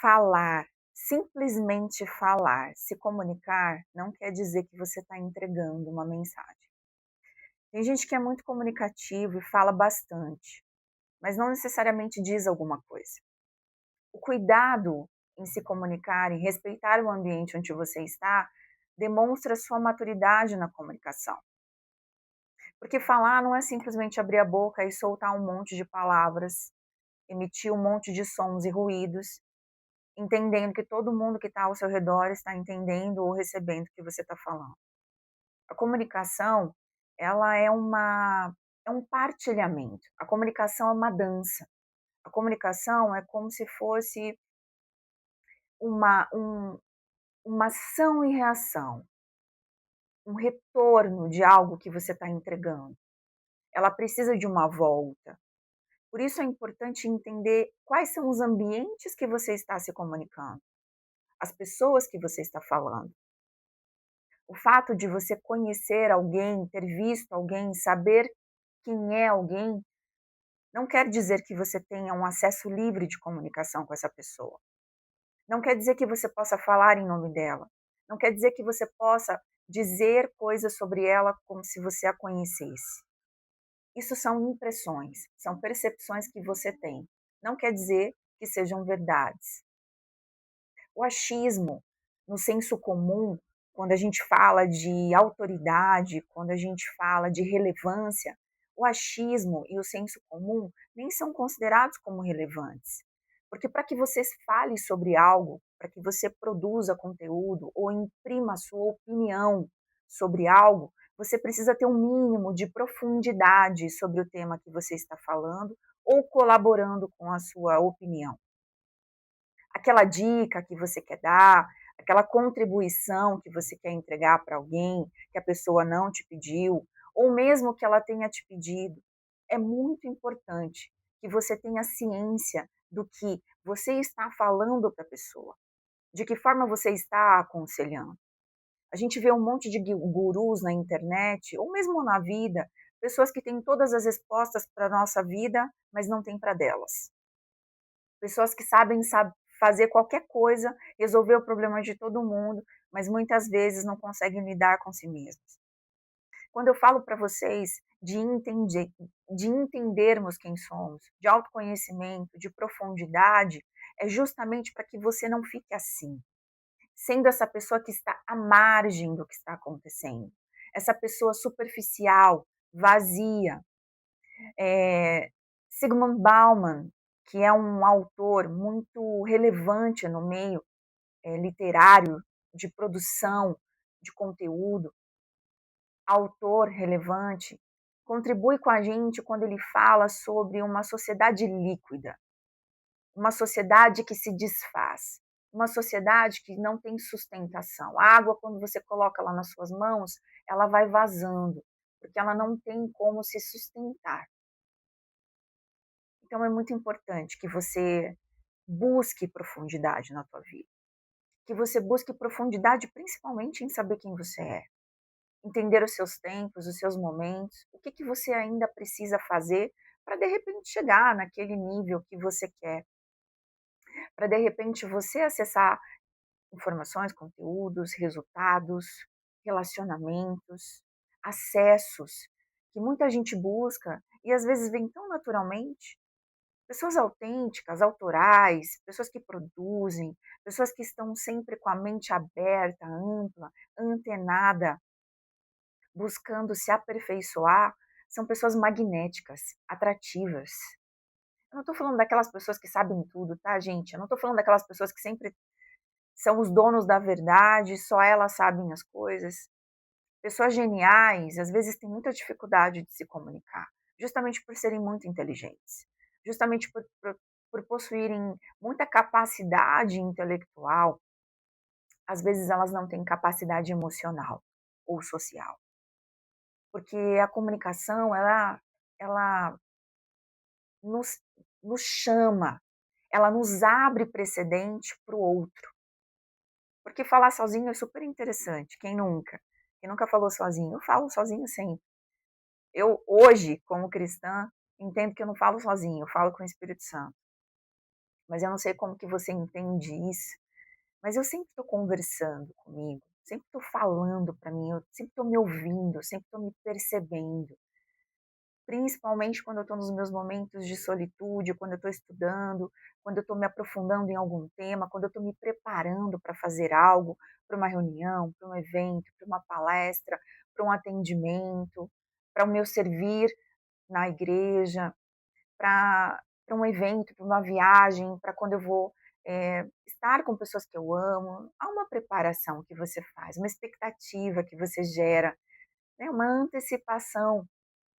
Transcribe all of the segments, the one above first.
falar, simplesmente falar, se comunicar, não quer dizer que você está entregando uma mensagem. Tem gente que é muito comunicativo e fala bastante, mas não necessariamente diz alguma coisa. O cuidado em se comunicar, em respeitar o ambiente onde você está, demonstra sua maturidade na comunicação. Porque falar não é simplesmente abrir a boca e soltar um monte de palavras, emitir um monte de sons e ruídos, entendendo que todo mundo que está ao seu redor está entendendo ou recebendo o que você está falando. A comunicação, ela é um partilhamento. A comunicação é uma dança. A comunicação é como se fosse uma, um, uma ação e reação, um retorno de algo que você está entregando. Ela precisa de uma volta. Por isso é importante entender quais são os ambientes que você está se comunicando, as pessoas que você está falando. O fato de você conhecer alguém, ter visto alguém, saber quem é alguém, não quer dizer que você tenha um acesso livre de comunicação com essa pessoa. Não quer dizer que você possa falar em nome dela. Não quer dizer que você possa dizer coisas sobre ela como se você a conhecesse. Isso são impressões, são percepções que você tem. Não quer dizer que sejam verdades. O achismo, no senso comum, quando a gente fala de autoridade, quando a gente fala de relevância, o achismo e o senso comum nem são considerados como relevantes. Porque para que você fale sobre algo, para que você produza conteúdo ou imprima a sua opinião sobre algo, você precisa ter um mínimo de profundidade sobre o tema que você está falando ou colaborando com a sua opinião. Aquela dica que você quer dar, aquela contribuição que você quer entregar para alguém, que a pessoa não te pediu, ou mesmo que ela tenha te pedido, é muito importante que você tenha ciência do que você está falando para a pessoa, de que forma você está aconselhando. A gente vê um monte de gurus na internet, ou mesmo na vida, pessoas que têm todas as respostas para a nossa vida, mas não têm para delas. Pessoas que sabem fazer qualquer coisa, resolver o problema de todo mundo, mas muitas vezes não conseguem lidar com si mesmos. Quando eu falo para vocês de entendermos quem somos, de autoconhecimento, de profundidade, é justamente para que você não fique assim, sendo essa pessoa que está à margem do que está acontecendo, essa pessoa superficial, vazia. Zygmunt Bauman, que é um autor muito relevante no meio literário, de produção de conteúdo, autor relevante, contribui com a gente quando ele fala sobre uma sociedade líquida, uma sociedade que se desfaz, uma sociedade que não tem sustentação. A água, quando você coloca ela nas suas mãos, ela vai vazando, porque ela não tem como se sustentar. Então é muito importante que você busque profundidade na tua vida, que você busque profundidade principalmente em saber quem você é, entender os seus tempos, os seus momentos, o que você ainda precisa fazer para de repente chegar naquele nível que você quer, para de repente você acessar informações, conteúdos, resultados, relacionamentos, acessos que muita gente busca e às vezes vem tão naturalmente. Pessoas autênticas, autorais, pessoas que produzem, pessoas que estão sempre com a mente aberta, ampla, antenada, buscando se aperfeiçoar, são pessoas magnéticas, atrativas. Eu não estou falando daquelas pessoas que sabem tudo, tá, gente? Eu não estou falando daquelas pessoas que sempre são os donos da verdade, só elas sabem as coisas. Pessoas geniais, às vezes, têm muita dificuldade de se comunicar, justamente por serem muito inteligentes, justamente por possuírem muita capacidade intelectual, às vezes elas não têm capacidade emocional ou social, porque a comunicação, ela nos, nos chama, ela nos abre precedente para o outro, porque falar sozinho é super interessante, quem nunca? Quem nunca falou sozinho? Eu falo sozinho sempre. Eu, hoje, como cristã, entendo que eu não falo sozinho, eu falo com o Espírito Santo. mas eu não sei como que você entende isso, mas eu sempre estou conversando comigo, sempre estou falando para mim, eu sempre estou me ouvindo, eu sempre estou me percebendo. Principalmente quando eu estou nos meus momentos de solitude, quando eu estou estudando, quando eu estou me aprofundando em algum tema, quando eu estou me preparando para fazer algo, para uma reunião, para um evento, para uma palestra, para um atendimento, para o meu servir na igreja, para um evento, para uma viagem, para quando eu vou estar com pessoas que eu amo. Há uma preparação que você faz, uma expectativa que você gera, né, uma antecipação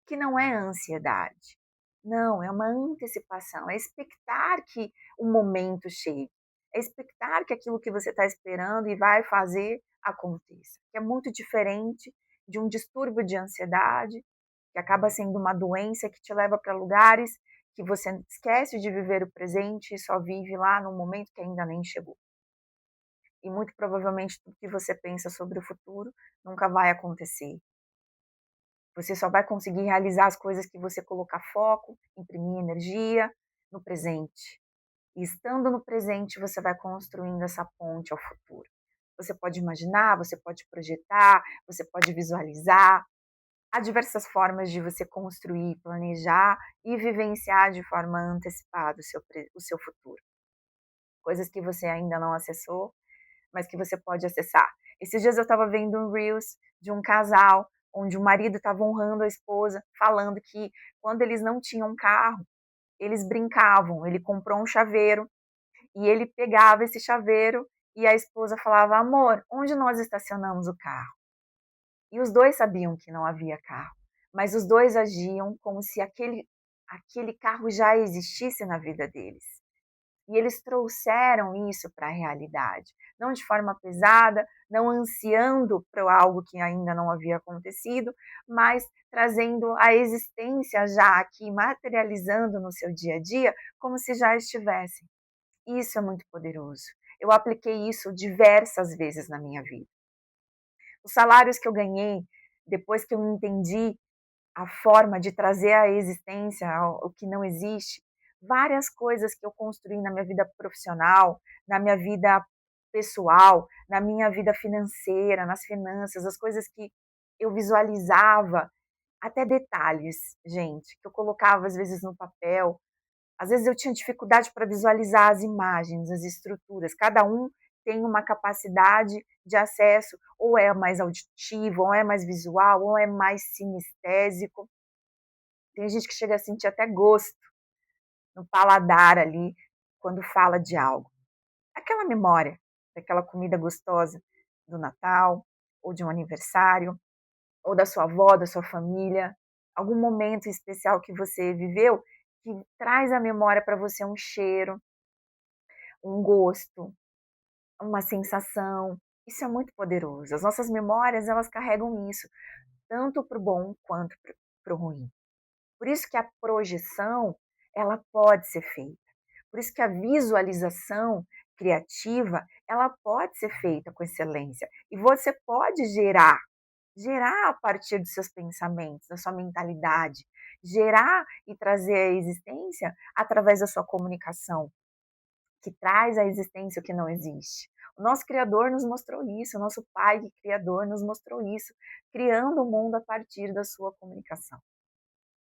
que não é ansiedade. Não, é uma antecipação, é expectar que o momento chegue, é expectar que aquilo que você está esperando e vai fazer aconteça. Que é muito diferente de um distúrbio de ansiedade, que acaba sendo uma doença que te leva para lugares que você esquece de viver o presente e só vive lá no momento que ainda nem chegou. E muito provavelmente tudo que você pensa sobre o futuro nunca vai acontecer. Você só vai conseguir realizar as coisas que você colocar foco, imprimir energia no presente. E estando no presente, você vai construindo essa ponte ao futuro. Você pode imaginar, você pode projetar, você pode visualizar. Há diversas formas de você construir, planejar e vivenciar de forma antecipada o seu futuro. Coisas que você ainda não acessou, mas que você pode acessar. Esses dias eu estava vendo um Reels de um casal, onde o marido estava honrando a esposa, falando que quando eles não tinham carro, eles brincavam, ele comprou um chaveiro e ele pegava esse chaveiro e a esposa falava: amor, onde nós estacionamos o carro? E os dois sabiam que não havia carro, mas os dois agiam como se aquele carro já existisse na vida deles. E eles trouxeram isso para a realidade, não de forma pesada, não ansiando para algo que ainda não havia acontecido, mas trazendo a existência já aqui, materializando no seu dia a dia, como se já estivessem. Isso é muito poderoso. Eu apliquei isso diversas vezes na minha vida. Os salários que eu ganhei, depois que eu entendi a forma de trazer à existência o que não existe, várias coisas que eu construí na minha vida profissional, na minha vida pessoal, na minha vida financeira, nas finanças, as coisas que eu visualizava, até detalhes, gente, que eu colocava às vezes no papel. Às vezes eu tinha dificuldade para visualizar as imagens, as estruturas. Cada um tem uma capacidade de acesso, ou é mais auditivo, ou é mais visual, ou é mais sinestésico. Tem gente que chega a sentir até gosto no paladar ali quando fala de algo. Aquela memória daquela comida gostosa do Natal, ou de um aniversário, ou da sua avó, da sua família, algum momento especial que você viveu que traz à memória para você um cheiro, um gosto, uma sensação. Isso é muito poderoso. As nossas memórias, elas carregam isso, tanto para o bom quanto para o ruim. Por isso que a projeção, ela pode ser feita. Por isso que a visualização criativa, ela pode ser feita com excelência. E você pode gerar a partir dos seus pensamentos, da sua mentalidade, gerar e trazer à existência através da sua comunicação, que traz à existência o que não existe. O nosso Criador nos mostrou isso, o nosso Pai Criador nos mostrou isso, criando o mundo a partir da sua comunicação,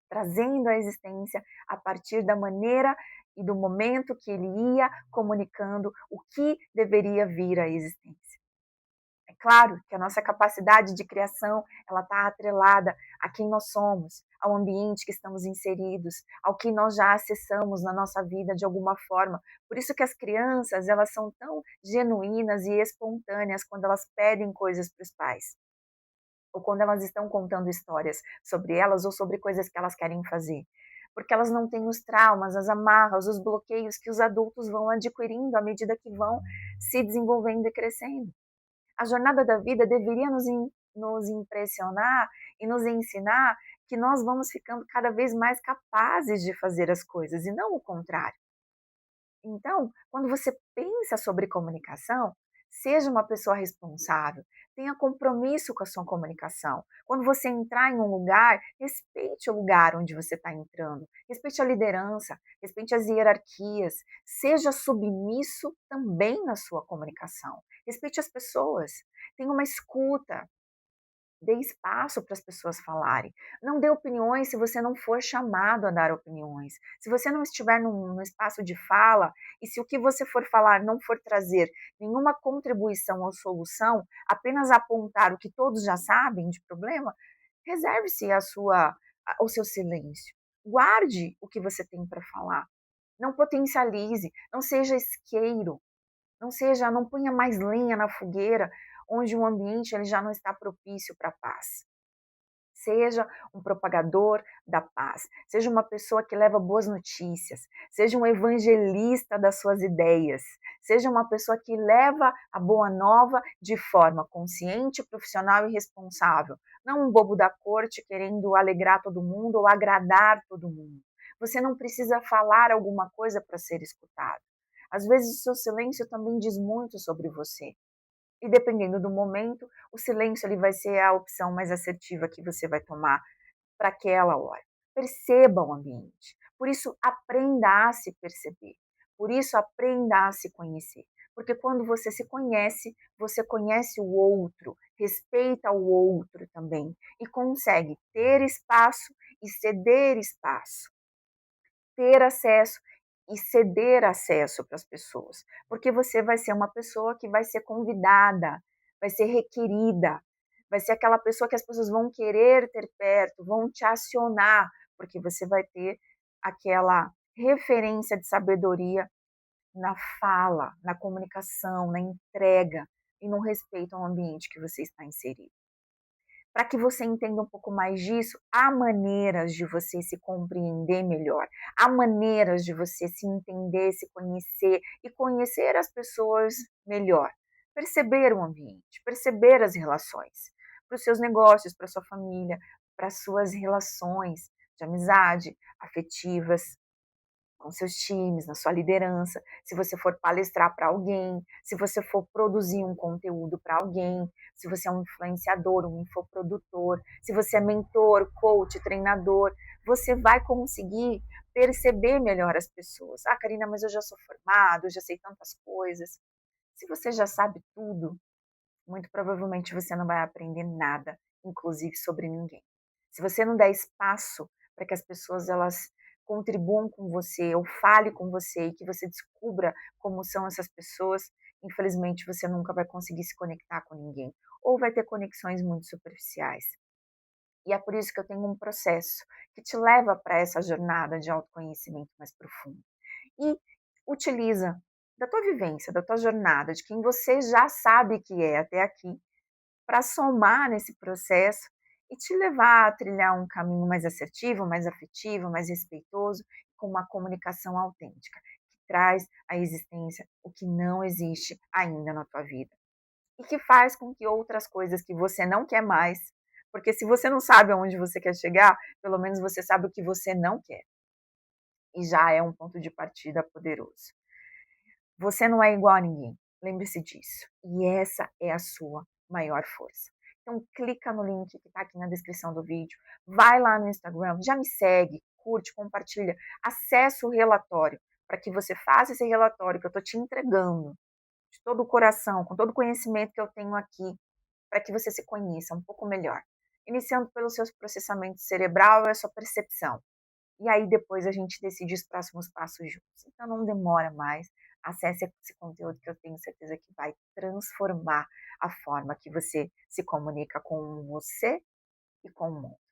trazendo à existência a partir da maneira e do momento que ele ia comunicando o que deveria vir à existência. É claro que a nossa capacidade de criação, ela está atrelada a quem nós somos, ao ambiente que estamos inseridos, ao que nós já acessamos na nossa vida de alguma forma. Por isso que as crianças, elas são tão genuínas e espontâneas quando elas pedem coisas para os pais, ou quando elas estão contando histórias sobre elas ou sobre coisas que elas querem fazer. Porque elas não têm os traumas, as amarras, os bloqueios que os adultos vão adquirindo à medida que vão se desenvolvendo e crescendo. A jornada da vida deveria nos impressionar e nos ensinar que nós vamos ficando cada vez mais capazes de fazer as coisas e não o contrário. Então, quando você pensa sobre comunicação, Seja uma pessoa responsável, tenha compromisso com a sua comunicação. Quando você entrar em um lugar, respeite o lugar onde você está entrando, respeite a liderança, respeite as hierarquias, seja submisso também na sua comunicação, respeite as pessoas, tenha uma escuta, dê espaço para as pessoas falarem. Não dê opiniões se você não for chamado a dar opiniões. Se você não estiver no espaço de fala e se o que você for falar não for trazer nenhuma contribuição ou solução, apenas apontar o que todos já sabem de problema, reserve-se o seu silêncio. Guarde o que você tem para falar. Não potencialize, não seja isqueiro, não ponha mais lenha na fogueira onde o ambiente ele já não está propício para a paz. Seja um propagador da paz, seja uma pessoa que leva boas notícias, seja um evangelista das suas ideias, seja uma pessoa que leva a boa nova de forma consciente, profissional e responsável, não um bobo da corte querendo alegrar todo mundo ou agradar todo mundo. Você não precisa falar alguma coisa para ser escutado. Às vezes o seu silêncio também diz muito sobre você. E dependendo do momento, o silêncio ele vai ser a opção mais assertiva que você vai tomar para aquela hora. Perceba o ambiente. Por isso, aprenda a se perceber. Por isso, aprenda a se conhecer. Porque quando você conhece o outro, respeita o outro também e consegue ter espaço e ceder espaço, ter acesso e ceder acesso para as pessoas, porque você vai ser uma pessoa que vai ser convidada, vai ser requerida, vai ser aquela pessoa que as pessoas vão querer ter perto, vão te acionar, porque você vai ter aquela referência de sabedoria na fala, na comunicação, na entrega e no respeito ao ambiente que você está inserido. Para que você entenda um pouco mais disso, há maneiras de você se compreender melhor, há maneiras de você se entender, se conhecer e conhecer as pessoas melhor. Perceber o ambiente, perceber as relações, para os seus negócios, para a sua família, para as suas relações de amizade, afetivas, com seus times, na sua liderança, se você for palestrar para alguém, se você for produzir um conteúdo para alguém, se você é um influenciador, um infoprodutor, se você é mentor, coach, treinador, você vai conseguir perceber melhor as pessoas. Ah, Karina, mas eu já sou formado, eu já sei tantas coisas. Se você já sabe tudo, muito provavelmente você não vai aprender nada, inclusive sobre ninguém. Se você não der espaço para que as pessoas elas contribuam com você ou fale com você e que você descubra como são essas pessoas, infelizmente você nunca vai conseguir se conectar com ninguém ou vai ter conexões muito superficiais. E é por isso que eu tenho um processo que te leva para essa jornada de autoconhecimento mais profundo. E utiliza da tua vivência, da tua jornada, de quem você já sabe que é até aqui, para somar nesse processo e te levar a trilhar um caminho mais assertivo, mais afetivo, mais respeitoso, com uma comunicação autêntica, que traz à existência o que não existe ainda na tua vida. E que faz com que outras coisas que você não quer mais, porque se você não sabe aonde você quer chegar, pelo menos você sabe o que você não quer. E já é um ponto de partida poderoso. Você não é igual a ninguém, lembre-se disso. E essa é a sua maior força. Então clica no link que está aqui na descrição do vídeo, vai lá no Instagram, já me segue, curte, compartilha, acessa o relatório para que você faça esse relatório que eu estou te entregando de todo o coração, com todo o conhecimento que eu tenho aqui, para que você se conheça um pouco melhor. Iniciando pelo seu processamento cerebral e a sua percepção. E aí depois a gente decide os próximos passos juntos. Então não demora mais, acesse esse conteúdo que eu tenho certeza que vai transformar a forma que você se comunica com você e com o mundo.